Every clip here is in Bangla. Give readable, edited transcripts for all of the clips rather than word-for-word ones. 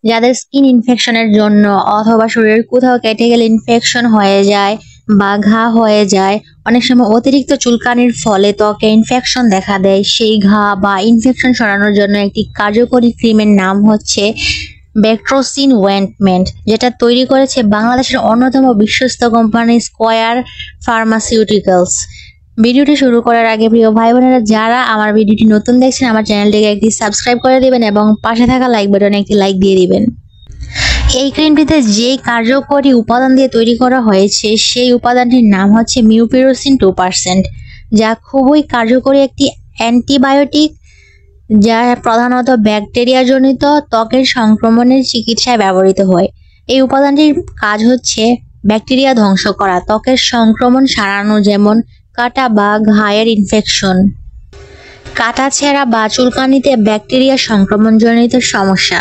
যাদের স্কিন ইনফেকশনের জন্য অথবা শরীরের কোথাও কেটে গেলে ইনফেকশন হয়ে যায় বা ঘা হয়ে যায়, অনেক সময় অতিরিক্ত চুলকানির ফলে ত্বকে ইনফেকশন দেখা দেয়, সেই ঘা বা ইনফেকশন সরানোর জন্য একটি কার্যকরী ক্রিমের নাম হচ্ছে ব্যাক্ট্রোসিন ওয়েন্টমেন্ট, যেটা তৈরি করেছে বাংলাদেশের অন্যতম বিশ্বস্ত কোম্পানি স্কয়ার ফার্মাসিউটিক্যালস। ভিডিওটি শুরু করার আগে প্রিয় ভাই বোনেরা, যারা আমার ভিডিওটি নতুন দেখছেন, আমার চ্যানেলটিকে একটি সাবস্ক্রাইব করে দিবেন এবং পাশে থাকা লাইক বাটনে একটি লাইক দিয়ে দিবেন। এই ক্রিমটিতে যে কার্যকরী উপাদান দিয়ে তৈরি করা হয়েছে সেই উপাদানটির নাম হচ্ছে মিউপিরোসিন 2%, যা খুবই কার্যকরী একটি অ্যান্টিবায়োটিক, যা প্রধানত ব্যাকটেরিয়া জনিত ত্বকের সংক্রমণের চিকিৎসায় ব্যবহৃত হয়। এই উপাদানটির কাজ হচ্ছে ব্যাকটেরিয়া ধ্বংস করা, ত্বকের সংক্রমণ সারানো, যেমন কাটা বা ঘায়ের ইনফেকশন, কাটা ছেঁড়া বা চুলকানিতে ব্যাকটেরিয়া সংক্রমণজনিত সমস্যা,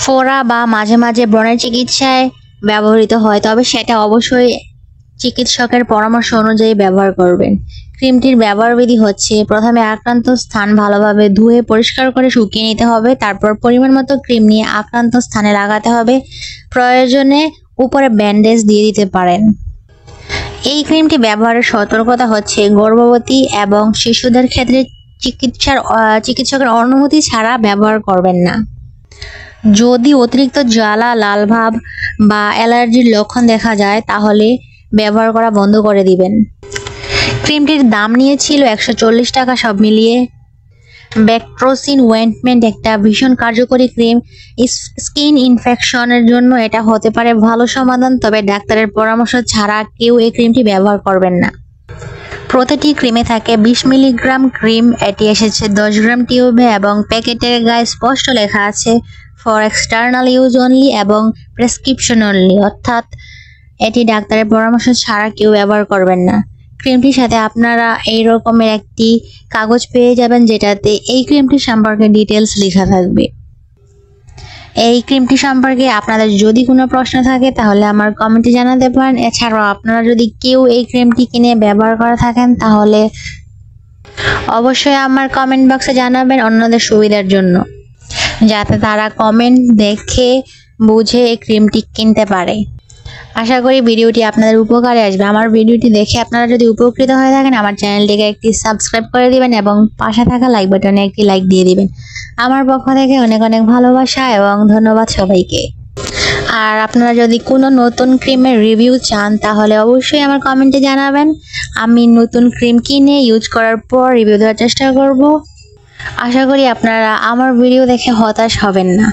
ফোড়া বা মাঝে মাঝে ব্রণের চিকিৎসায় ব্যবহৃত হয়, তবে সেটা অবশ্যই চিকিৎসকের পরামর্শ অনুযায়ী ব্যবহার করবেন। ক্রিমটির ব্যবহার বিধি হচ্ছে, প্রথমে আক্রান্ত স্থান ভালোভাবে ধুয়ে পরিষ্কার করে শুকিয়ে নিতে হবে, তারপর পরিমাণ মতো ক্রিম নিয়ে আক্রান্ত স্থানে লাগাতে হবে, প্রয়োজনে উপরে ব্যান্ডেজ দিয়ে দিতে পারেন। এই ক্রিমটি ব্যবহারের সতর্কতা হচ্ছে, গর্ভবতী এবং শিশুদের ক্ষেত্রে চিকিৎসকের অনুমতি ছাড়া ব্যবহার করবেন না। যদি অতিরিক্ত জ্বালা, লাল ভাব বা অ্যালার্জির লক্ষণ দেখা যায় তাহলে ব্যবহার করা বন্ধ করে দিবেন। ক্রিমটির দাম নিয়েছিল 140 টাকা সব মিলিয়ে। ব্যাক্ট্রোসিন ওয়েন্টমেন্ট একটা ভীষণ কার্যকরী ক্রিম। স্কিন ইনফেকশনের জন্য এটা হতে পারে ভালো সমাধান, তবে ডাক্তারের পরামর্শ ছাড়া কেউ এই ক্রিমটি ব্যবহার করবেন না। প্রতিটি ক্রিমে থাকে 20 মিলিগ্রাম ক্রিম, এটি এসেছে 10 গ্রাম টিউবে এবং প্যাকেটের গায়ে স্পষ্ট লেখা আছে ফর এক্সটার্নাল ইউজ অনলি এবং প্রেসক্রিপশন অনলি, অর্থাৎ এটি ডাক্তারের পরামর্শ ছাড়া কেউ ব্যবহার করবেন না। ক্রিমটির সাথে আপনারা এই রকমের একটি কাগজ পেয়ে যাবেন যেটাতে এই ক্রিমটি সম্পর্কে ডিটেলস লেখা থাকবে। এই ক্রিমটি সম্পর্কে আপনাদের যদি কোনো প্রশ্ন থাকে তাহলে আমার কমেন্টে জানাতে পারেন। এছাড়াও আপনারা যদি কেউ এই ক্রিমটি কিনে ব্যবহার করে থাকেন তাহলে অবশ্যই আমার কমেন্ট বক্সে জানাবেন অন্যদের সুবিধার জন্য, যাতে তারা কমেন্ট দেখে বুঝে এই ক্রিমটি কিনতে পারে। আশা করি ভিডিওটি আপনাদের উপকারে আসবে। আমার ভিডিওটি দেখে আপনারা যদি উপকৃত হয়ে থাকেন, আমার চ্যানেলটিকে একটি সাবস্ক্রাইব করে দিবেন এবং পাশে থাকা লাইক বাটনে একটি লাইক দিয়ে দিবেন। আমার পক্ষ থেকে অনেক অনেক ভালোবাসা এবং ধন্যবাদ সবাইকে। আর আপনারা যদি কোনো নতুন ক্রিমের রিভিউ চান তাহলে অবশ্যই আমার কমেন্টে জানাবেন। আমি নতুন ক্রিম কিনে ইউজ করার পর রিভিউ দেওয়ার চেষ্টা করব। আশা করি আপনারা আমার ভিডিও দেখে হতাশ হবেন না।